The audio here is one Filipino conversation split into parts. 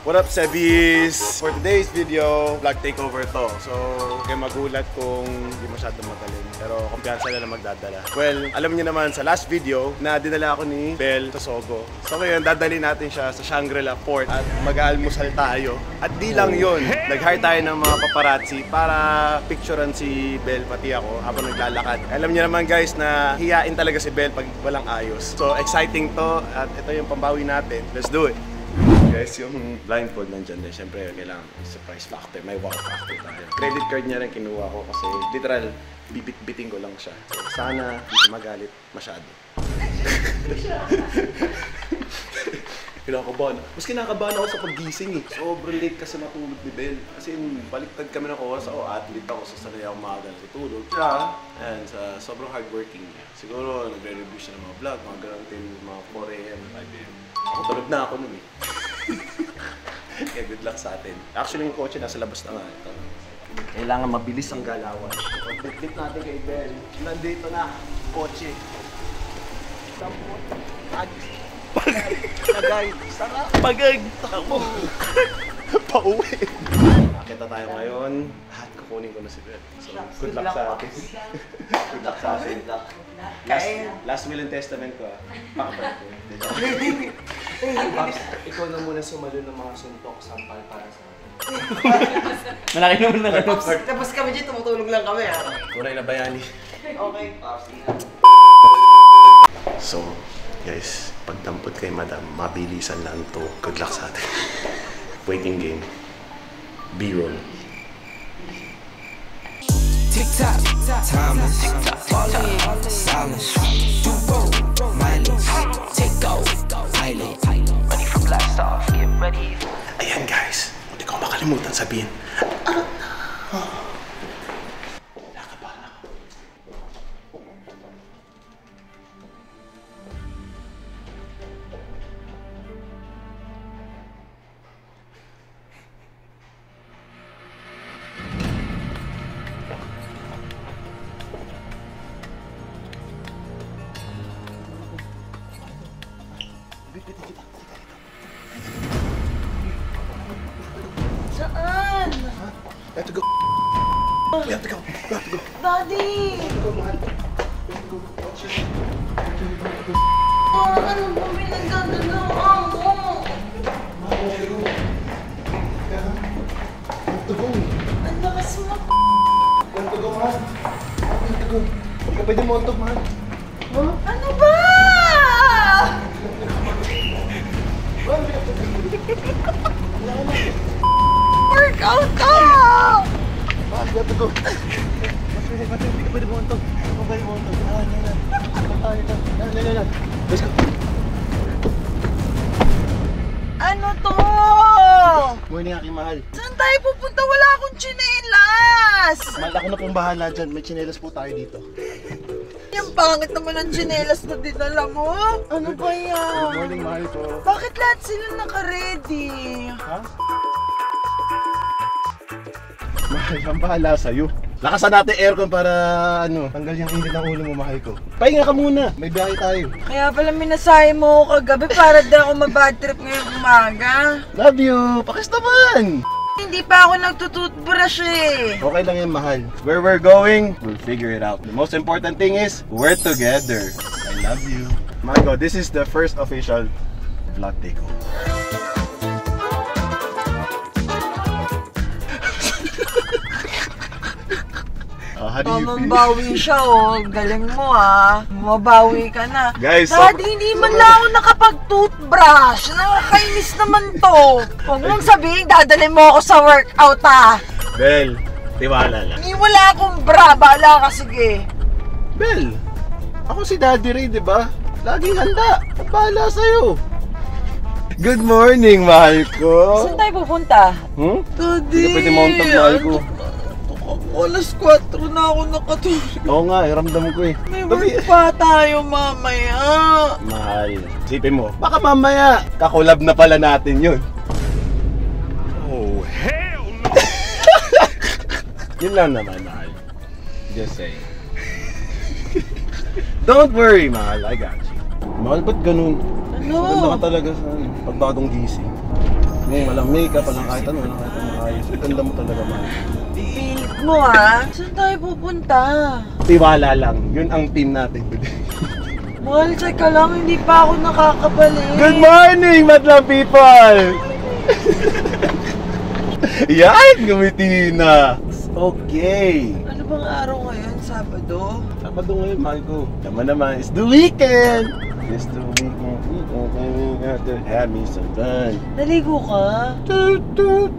What up, Sebis? For today's video, vlog takeover to. So, kayo magulat kung hindi masyadong magaling. Pero kumpiyansa na lang magdadala. Well, alam niyo naman sa last video na dinala ako ni Bel sa Sogo. So ngayon, dadali natin siya sa Shangri-La Fort at mag-aalmusal tayo. At di lang yun, nag-hire tayo ng mga paparazzi para picturean si Bel pati ako habang naglalakad. Alam niyo naman guys na hiyain talaga si Bel pag walang ayos. So exciting to at ito yung pambawi natin. Let's do it! Guys, yung blindfold nandyan din. Siyempre, kailangan surprise factor. May wow factor tayo. Credit card niya rin kinuha ko kasi literal, bibit-biting ko lang siya. Sana hindi siya magalit masyado. Kinakabahan. Mas kinakabahan ako sa paggising eh. Sobrang late kasi matulog ni Bel. Kasi baliktad kami ng oras. Ako, athlete ako. Sasanay ako maaga na tutulog. Siya, and sobrang hardworking niya. Siguro, nagre-review siya ng mga vlog. Mga ganun din, mga 4 AM, 5 AM. Ako, tulog na ako nun eh. Kaya good luck sa atin. Actually, yung kotse nasa labas na nga. Ito. Kailangan mabilis ang galawan. Pag-dip natin kay Bel. Nandito na, kotse. Pagay. Sarap. Pagay. Takbo. Pauwi. Nakita tayo ngayon. Lahat kukunin ko na si Bel. So, good luck sa atin. Good luck sa atin. Last will and testament ko ah. Pakabal ko. Ikaw na muna sumalo ng mga suntok sampal para sa akin. Malaki naman na Tapos kami dyan, tumutulog lang kami ha. Tunay na bayani. Okay. So, guys, pagdampot kay madam, mabilisan lang to. Good luck sa atin. Waiting game. B-roll. Tick-tock, timeless, falling, silence, you roll, mindless, take go, pilot, ready for blast off, get ready. Ayan guys, hindi ko makalimutan sabihin. Saan? We have to go. We have to go. We have to go. Daddy! Ano ba pinagdadalawang mo? We have to go. Ang lakas mo. We have to go, man. We have to go. Huwag ka pwede montog, man. Ano ba? Workout ka! Man, we have to go. Hindi ka pwede montog. Hindi ka pwede montog. Let's go. Ano to? Morning, aking mahal. Saan tayo pupunta? Wala akong tsinelas! Mahal, ako na pong bahala dyan. May tsinelas po tayo dito. Yung pangit naman ang tsinelas na dinala mo. Ano ba yan? Good morning, mahal ko. Bakit lahat sila naka-ready? Ha? Mahal, ang bahala sa'yo. Lakasan natin aircon para tanggal yung init ng ulo mo, mahal ko. Pahinga ka muna, may biyahe tayo. Kaya pala minasahe mo ako kagabi para di ako mabad trip ngayong umaga. Love you! Pakis naman! Hindi pa ako nagtututbrush eh. Okay lang yan, mahal. Where we're going, we'll figure it out. The most important thing is, we're together. I love you. My God, this is the first official vlog takeover. How do you feel? Mambawi siya oh. Galing mo ah. Mabawi ka na. Guys, Daddy, hindi man lang ako nakapag-toothbrush. Nakakainis naman to. Huwag mong sabihin, dadalhin mo ako sa workout ah. Bel, tiwala lang. Hindi wala akong bra. Bahala ka, sige. Bel, ako si Daddy Ray, di ba? Laging handa. Bahala sa'yo. Good morning, mahal ko. Saan tayo pupunta? Daddy, hindi ka pwede mauntag, mahal ko. Alas 4 na ako nakatulog. Oo nga, ramdam ko eh. May work pa tayo mamaya. Mahal, isipin mo, baka mamaya kakulab na pala natin yun. Oh, hell no! Yun lang naman, mahal. Just saying. Don't worry, mahal. I got you. Mahal, ba't ganun? Ano? Maganda ka talaga sa pagbagong gising. Ngayon, walang makeup, walang kahit ano, walang kahit ano ayos. Ganda mo talaga, man. Pilit mo ha? Saan tayo pupunta? Tiwala lang, yun ang team natin today. Mahal, tsaka lang, hindi pa ako nakakabalik. Good morning, madlang people! Yan, gumiti na. Okay. Ano bang araw ngayon? Sabado? Sabado ngayon, mahal ko. Naman, it's the weekend! It's the weekend. We got to have me some fun. Naligo ka? Toot, toot.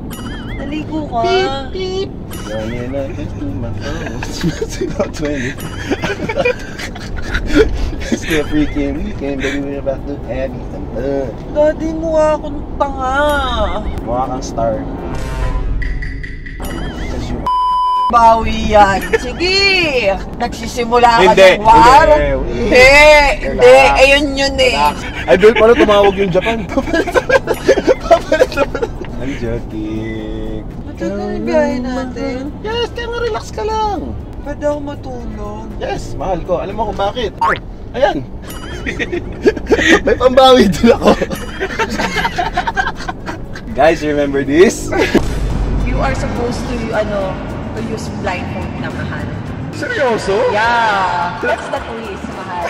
Naligo ka? Beep, beep. Running up into my phone. It's about 20. It's the freaking weekend, baby. We're about to have me some fun. Daddy, mukha akong tanga. Mukha kang star. Because you Bawi yan. Sige! Nagsisimula ka Hindi, ng war? hindi. Hindi. Ayun yun eh. Ay, Bill, paano tumawag yung Japan? Papalit naman. I'm joking. Matagal na biyahe natin. Yes, kaya nga relax ka lang. Pwede ako matulog. Yes, mahal ko. Alam mo kung bakit? Ayan. May pambawi din ako. Guys, remember this? You are supposed to, to use blindfold na mahal. Seryoso? Yeah. That's the twist, mahal.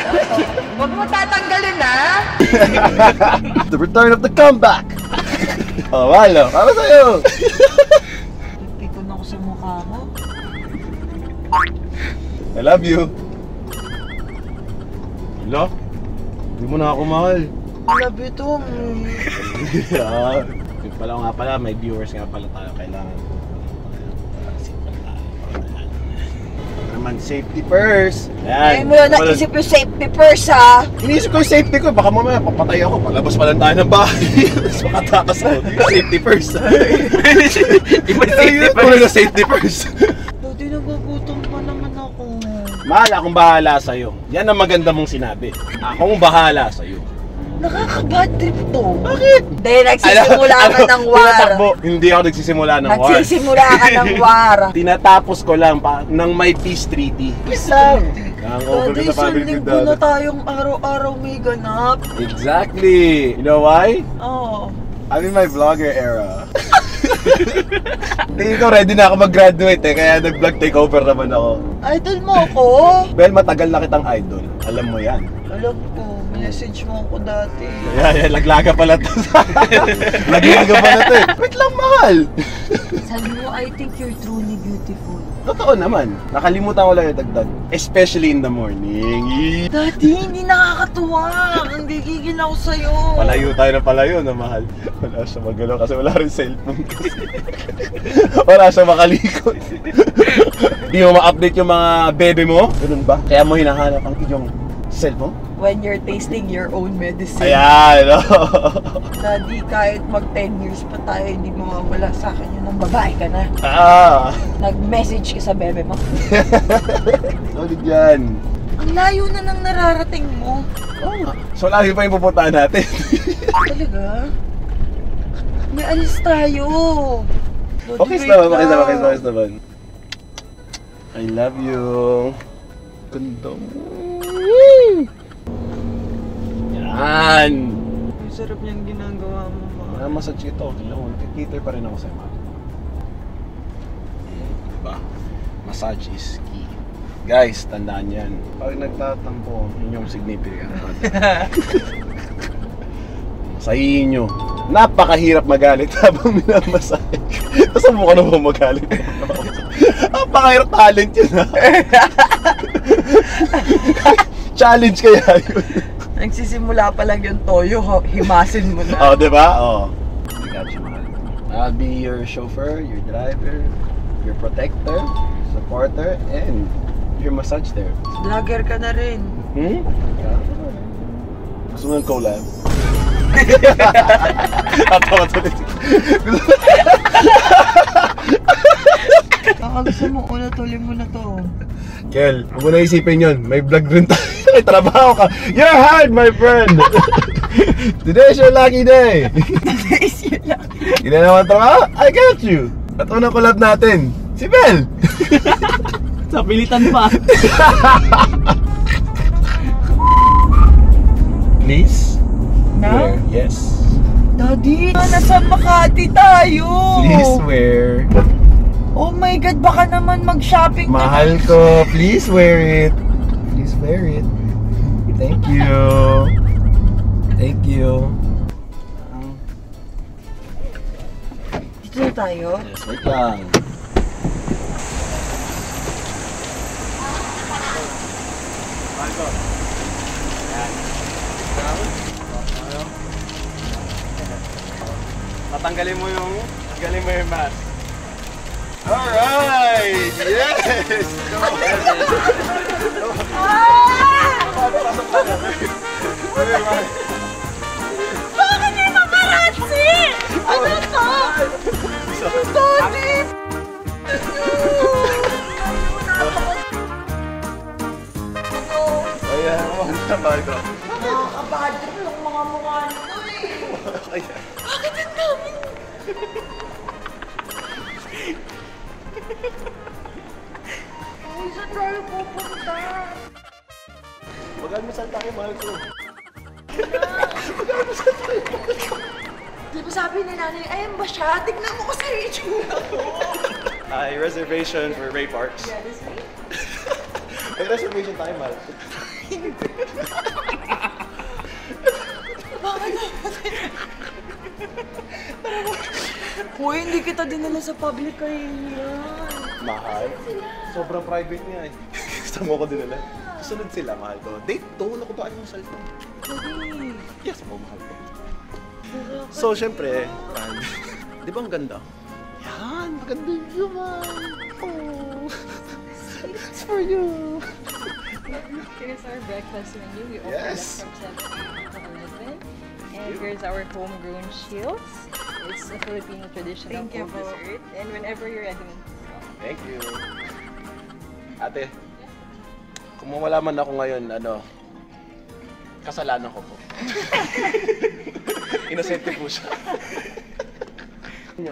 Huwag mo tatanggalin ha. The return of the comeback. Oh, mahal no? Para sa'yo. Pikon ako sa mukha mo. I love you. Hello? Hindi mo na ako mahal. I love you too. Yeah. Yung pala nga pala, may viewers nga pala tayo. Kailangan ko. Simple tayo. Naman, safety first. Ngayon Ayan. mo na naisip yung safety first ha. Inisip ko yung safety ko. Baka mamaya papatay ako. Palabas pa lang tayo ng bahay. So katakas ako. Safety first. Iba Safety first. Safety first. Daddy, nagugutom pa naman ako. Mahal, akong bahala sa'yo. Yan ang maganda mong sinabi. Akong bahala sa'yo. Nakaka-bad trip to. Bakit? Hindi, nagsisimula ka ng war. Tinatakbo. Hindi ako nagsisimula ng war. Nagsisimula ka ng war. Tinatapos ko lang ng may peace treaty. Peace lang. Ang over Daddy, sa family isang with linggo na dad. tayong araw-araw may ganap. Exactly. You know why? Oo. I'm in my vlogger era. Tingin ko ready na ako mag-graduate kaya nag-vlog takeover naman ako. Idol mo ako? Well, matagal na kitang idol. Alam mo yan. Alam ko, message mo ako dati. Yeah, laglaga pala to. Laglaga pala to eh. Wait lang, mahal. Sabi mo, I think you're truly beautiful. Totoo naman. Nakalimutan ko lang yung dagdag. Especially in the morning. Daddy, hindi nakakatuwa. Ang gigigil ako sa'yo. Palayo tayo na palayo na mahal. Wala siya magalaw kasi wala rin cellphone kasi. Wala siya makalikot. Di mo ma-update yung mga bebe mo? Ganun ba? Kaya mo hinahanap ang iyong cellphone? When you're tasting your own medicine. Ayan, no? Daddy, kahit mag 10 years pa tayo, hindi mawawala sa akin yun ng babae ka na. Ah! Nag-message ka sa bebe mo. Solid yan. Ang layo na nang nararating mo. Oo nga. So, lagi pa yung pupuntahan natin. Talaga? May alis tayo. Okay naman. I love you. Ganda mo. Yan. Ang sarap niyang ginagawa mo. Massage ito. Cater pa rin ako sa'yo, ma. Diba? Massage is key. Guys, tandaan yan. Pag nagtatampo, yun yung significant. Sahihin nyo. Napakahirap magalit habang minamassage. Tapos ang mukha na mo magalit. Napakahirap talent yun, ha? Challenge kaya yun. Nagsisimula pa lang yung toyo, himasin mo na. Oh, diba? Oh. I got you, mahal. I'll be your chauffeur, your driver, your protector, supporter, and your massage therapist. Vlogger ka na rin. Hmm? Gusto mo ng collab? Tatawa tuloy. Gusto mo, tuloy mo na to. Kel, huwag mo na isipin yun. May vlog rin tayo. May trabaho ka. You're hard, my friend! Today's your lucky day! Today's your lucky day. Hindi na naman trabaho? I got you! At unang collab natin, si Bel! Sa pilitan pa. Please? Now? Yes. Daddy, nasa Makati tayo. Please wear. Oh my God, baka naman mag-shopping Mahal ko. Please wear it. Please wear it. Thank you. Thank you. Dito na tayo? Yes, wait lang. Marco. Yan. Tatanggalin mo yung mask. Alright! Yes! Bakit may makaratsi? Ano to? Daddy! Ayan, mahal ko. Nakakabadrip yung mga mukha nito eh. Ayan. Bakit ang daming... Uy, saan tayo pupunta? Mag-almusal tayo, mahal ko. Di ba sabi ni nanay, ayan ba siya? Tignan mo ko sa itsura ko. Ay, reservation for Ray Parks. Yeah, this way? May reservation tayo, mahal ko. Bakit naman? Uy, hindi kita dinala sa public kahihiyan. Mahal? Sobrang private niya eh. Gusto mo ko dinala? Susunod sila, mahal ko. Date, doon ako ba yung cellphone? Daddy. Yes po, mahal ko. So, syempre, di ba ang ganda? Yan, maganda yung view, man. Oh, it's for you. Here's our breakfast menu. We offer Yes. that from 7 a.m. to 11. And here's our homegrown shields. It's a Filipino traditional Thank you food po. dessert. And whenever you're ready, Thank you. Ate, kung mawala man ako ngayon, kasalanan ko po. Inosente po siya.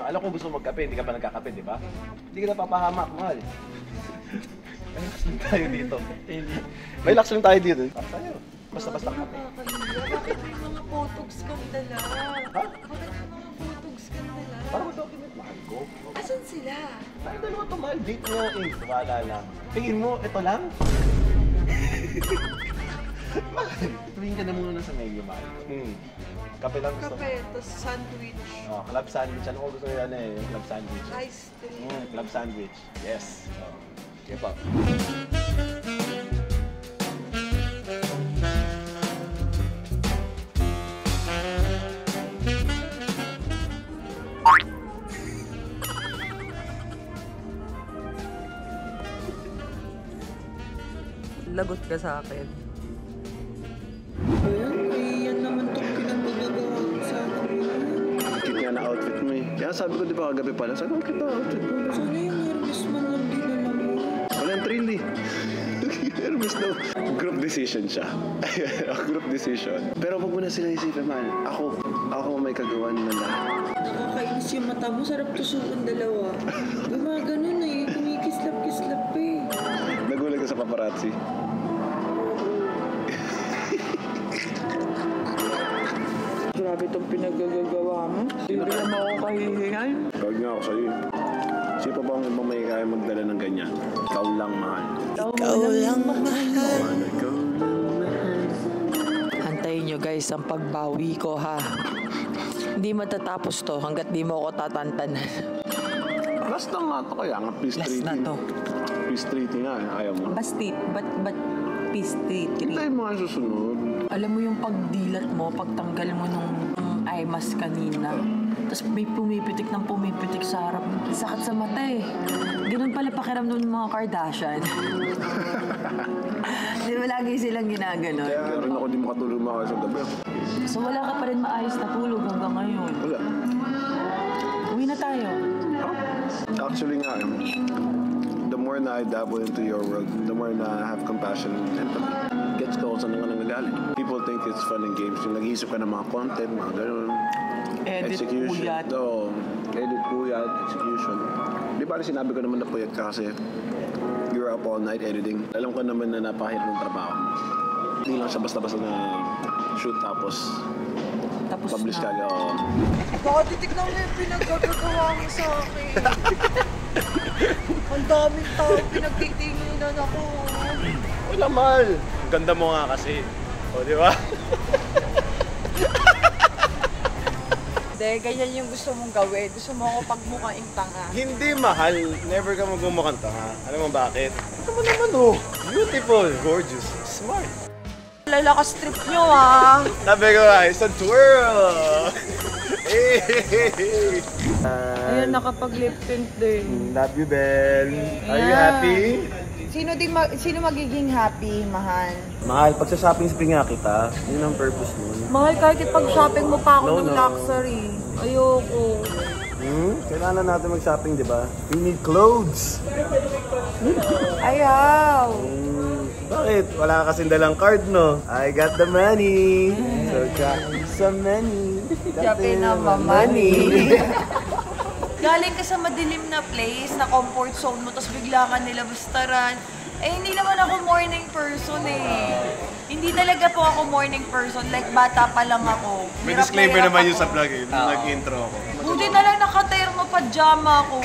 Alam ko gusto magkape, hindi ka pa nagkakape, di ba? Hindi ka napapahamak, mahal. May lakas lang tayo dito. May lakas lang tayo dito. Para sa'yo. Basta-basta kape. Bakit may mga photogs kang dala? Ha? Bakit may mga photogs kang dala? Parang document, mahal ko. Asan sila? Tayo dalawa ito, mahal. Date nga eh. Wala lang. Tingin mo, ito lang? Mahal. Tumingin ka na muna sa menu, mahal. Kape lang gusto mo. Kape, tapos sandwich, Oh, club sandwich. Ano ko gusto nyo yung club sandwich? ice cream. Club sandwich. Yes. Oh. Okay pa. Lagot ka sa akin. Cute nga na outfit mo eh. Kaya sabi ko, di ba kagabi pala, sabi ko, cute na outfit mo. Sana yung Hermes man lang dinala mo. Walang thrill eh. Hermes daw. Group decision siya. Group decision. Pero wag mo na sila isipin, man. Ako may kagawan na lahat. Nakakainis yung mata mo. Sarap tusukan dalawa. May mga ganun eh. Kumikislap-kislap eh. Nagulat ka sa paparazzi. Grabe itong pinagagagawa mo. Hindi naman ako kahihingan. Huwag nga ako sa'yo. Sino pa ba ang ibang may kaya magdala ng ganyan? Ikaw lang, mahal. Ikaw lang mahal. Mahal, ikaw lang, mahal. Hantayin nyo guys ang pagbawi ko ha. Hindi matatapos to hanggat di mo ako tatantanan. Last na nga ito kaya nga, peace Last treaty. na to. Peace treaty nga, ayaw mo. Bastit, but peace treaty. Hintayin mo nga yung susunod. Alam mo yung pagdilat mo, pagtanggal mo nung eye mask kanina. Tapos may pumipitik ng pumipitik sa harap. Sakit sa mata eh. Ganun pala pakiramdam ng mga Kardashian. Di ba lagi silang ginaganon? Kaya rin ako di makatulog mga sa gabi. So wala ka pa rin maayos na tulog hanggang ngayon. Wala. Uwi na tayo. Actually nga, the more na I dabble into your world, the more na I have compassion and empathy. Gets ko kung saan nga nangagaling. People think it's fun and games. Yung nag-iisip ka ng mga content, mga ganun. Edit Execution. puyat. Oo. Edit puyat, execution. Di ba sinabi ko naman na puyat ka kasi you're up all night editing. Alam ko naman na napakahirap ng trabaho. Hindi lang siya basta-basta na shoot tapos tapos Publish ka, na. oo. Baka titignan mo yung pinaggagawa mo sa akin. Ang daming tao pinagtitinginan ako. Wala, mahal. Ang ganda mo nga kasi. O, di ba? Hindi, ganyan yung gusto mong gawin. Gusto mo ako pagmukhaing tanga. Hindi, mahal. Never ka magmumukhang tanga. Alam mo bakit? Ito mo naman, oh. Beautiful, gorgeous, smart. Lalakas trip nyo, ah. Sabi ko nga, it's a twirl! Hey! Ayun, nakapag-lip tint din. Love you, Belle. Are you happy? Sino magiging happy, mahal? Mahal, pag sa shopping spree nga kita, yun ang purpose nun. Mahal, kahit ipag-shopping mo pa ako No, ng no. luxury. Ayoko. Kailangan natin mag-shopping, di ba? We need clothes. Ayaw. Bakit? Wala ka kasing dalang card, no? I got the money. So, got some money. Sabi na money. Galing ka sa madilim na place, na comfort zone mo, tapos bigla ka nilabastaran. Eh, hindi naman ako morning person eh. Hindi talaga po ako morning person. Like, bata pa lang ako. May Hirap disclaimer na hirap naman yun ako. sa vlog eh. Nung nag-intro ako. Buti na lang naka-thermo pajama ako.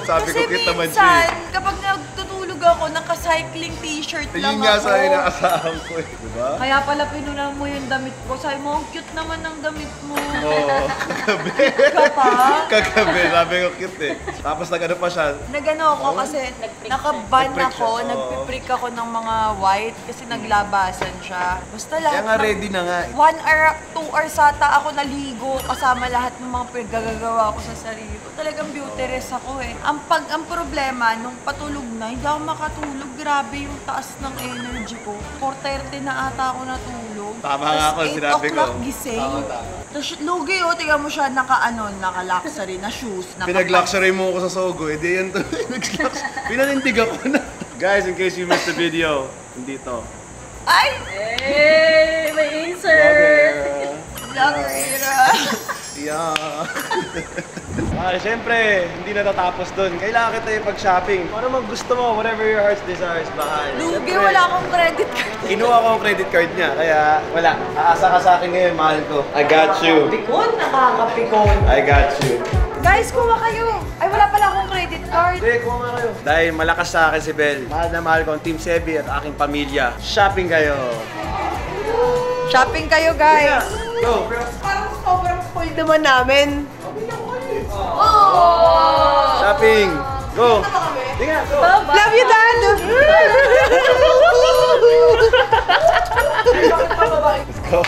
Sabi ko, Kasi cute naman siya minsan, eh. kapag nagtutulog ako, naka-cycling t-shirt lang Yun nga ako. sa inaasahan ko eh. Diba? Kaya pala pinunan mo yung damit ko. Sabi mo, ang cute naman ng damit mo. Oo. Kagabi. Ka pa? Kagabi. Sabi ko cute eh. Tapos nag-ano pa siya. Nagano ako kasi nakaban Nag-prick ako, siya. nagpiprick ako ng mga white kasi naglabasan siya. Basta lahat Kaya nga ng- ready na nga eh. 1 hour, 2 hours ata ako naligo kasama lahat ng mga pinagagagawa ko sa sarili ko. Talagang beauty rest ako eh. Ang problema, nung patulog na, hindi ako makatulog. Grabe yung taas ng energy ko. 4:30 na ata ako natulog. Tama nga ako, Tas 8 sinabi ko. o'clock gising. Tapos lugi oh, tingnan mo siya naka-luxury na shoes. Pinag-luxury mo ako sa Sogo. Eh di yan to. Pinanindig ako na. Guys, in case you missed the video, hindi to. Ay! Hey! May insert! Vlogger! Yeah. Siyempre, hindi natatapos dun. Kailangan kita yung pag-shopping. Kung ano man gusto mo, whatever your heart's desires, bahal. Lugi, wala akong credit card. Kinuha ko ang credit card niya, kaya wala. Aasa ka sa akin ngayon, mahal ko. I got you. Pikon, nakakapikon. I got you. Guys, kuha kayo. Ay, wala pala akong credit card. Hindi, kuha nga kayo. Dahil malakas sa akin si Belle. Mahal na mahal ko ang Team Sebi at aking pamilya. Shopping kayo. Shopping kayo, guys. Go. Parang sobrang full naman namin. Shopping. Go. Sige nga, go. Love you, Dad! Let's go.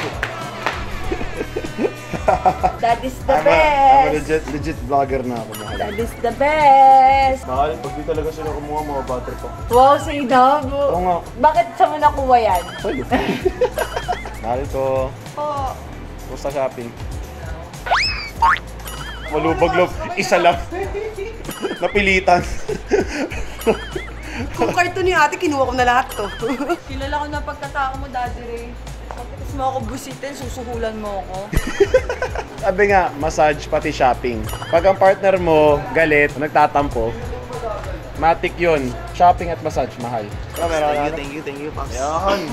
That is the I'm best. a legit vlogger na ako, mahal. That is the best. Mahal, pag di talaga sila kumuha, mga battery ko. Wow, say dog. Oo nga. Bakit sa mo nakuha yan? Mahal ko. Oh. Gusto shopping. Malubag-loob. Isa lang. Napilitan. Kung karton ni ate, kinuha ko na lahat to. Kilala ko na pagkatao mo, Daddy Ray. Pagkatas mo ako busitin, susuhulan mo ako. Sabi nga, massage pati shopping. Pag ang partner mo galit, nagtatampo, matik yun. Shopping at massage, mahal. Thank you, Pops. Yan.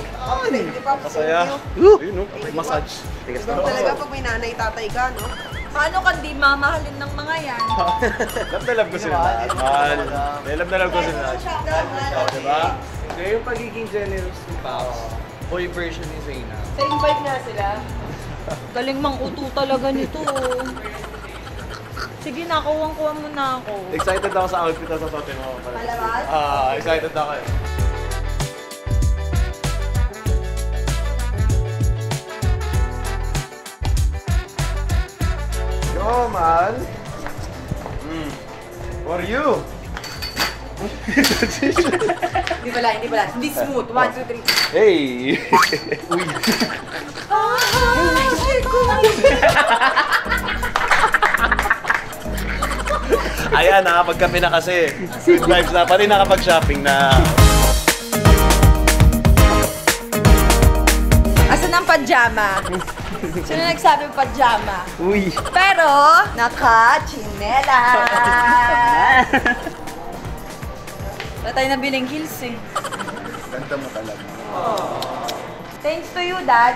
Masaya. Yun, no? Massage. Tigas na. Talaga pag may nanay, tatay ka, no? Paano ka di mamahalin ng mga yan? Love na love ko sila. Mahal. Love na love ko sila. Diba? Kaya yung pagiging generous ni Pops, boy version ni Zayna. Same vibe nga sila. Galing mang uto talaga nito. Sige na, kuwang-kuha mo na ako. Excited ako sa outfit na sasotin mo. Palabas? Excited ako eh. Yo, man. For you. Hindi pala. Hindi smooth. 1, 2, 3. Hey. Uy. Ayan, nakapagkape na kasi. Good vibes na. Pati nakapag-shopping na. Asan ang pajama? Sino nagsabi pajama? Uy. Pero, naka-chinela. Wala tayo nabiling heels eh. Ganda mo talaga. Thanks to you, Dad.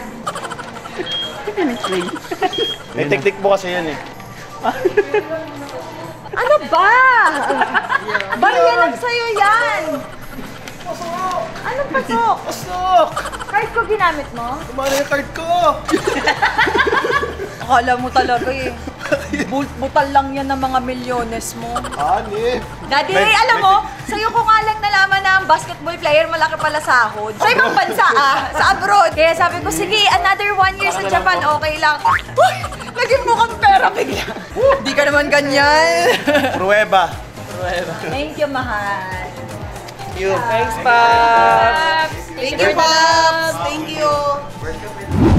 Pinitray. May teknik mo kasi yan eh. Ano ba? Barya lang sa'yo yan! Anong pasok? Pasok! Card ko ginamit mo? Kumana yung card ko! Akala mo talaga eh. Butal lang yan ng mga milyones mo. Hanip! Daddy, alam mo, sa'yo ko nga lang nalaman na ang basketball player malaki pala sahod. Sa ibang bansa sa abroad. Kaya sabi ko, sige, another 1 year sa Japan, okay lang. Uy, naging mukhang pera bigla. Di ka naman ganyan. Pruweba! Thank you, mahal. Thanks, Pops! Thank you, Pops! Thank you!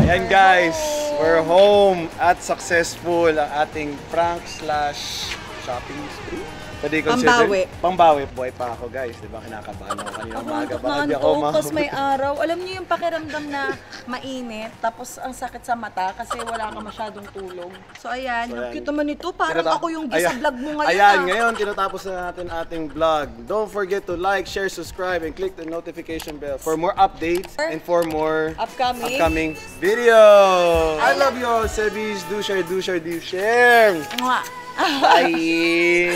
Ayan guys, we're home at successful ang ating prank/shopping spree. Pwede Pambawi. Pambawi. Buhay pa ako guys, di ba? Kinakabahan ako kanina umaga. Baka di ako Tapos may araw. Alam niyo yung pakiramdam na mainit, tapos ang sakit sa mata kasi wala ka masyadong tulog. So ayan, yung cute naman ito. Parang ako yung gisa vlog mo ngayon. Ayan, ngayon tinatapos na natin ating vlog. Don't forget to like, share, subscribe, and click the notification bell for more updates and for more upcoming videos. I love you all, Sebis. Do share, do share, do share. Mwah. Bye!